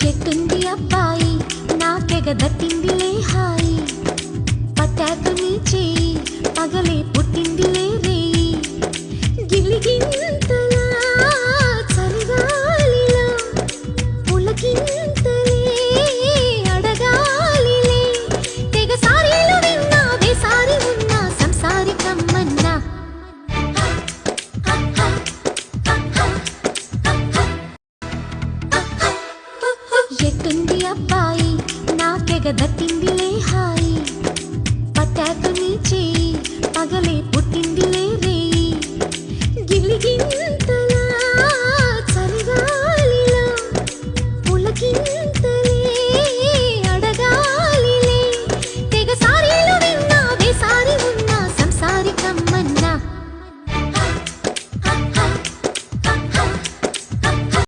ఎట్టుంది అబ్బాయి నాకెగ దట్టిందిలే హాయి పట్టాకు నీ చేయి పగలే పుట్టిందిలే రేయి గిల్లిగింతలా చలిగాలిలో పులకింతలే అడగాలిలే తెగ సారీలు విన్నా వేసారి ఉన్నా సంసారి కమ్మన్నా ఎట్టుంది అబ్బాయి నాకెగ దట్టిందిలే హాయి పట్టాకు నీ చేయి పగలే పుట్టిందిలే రేయి గిల్లిగింత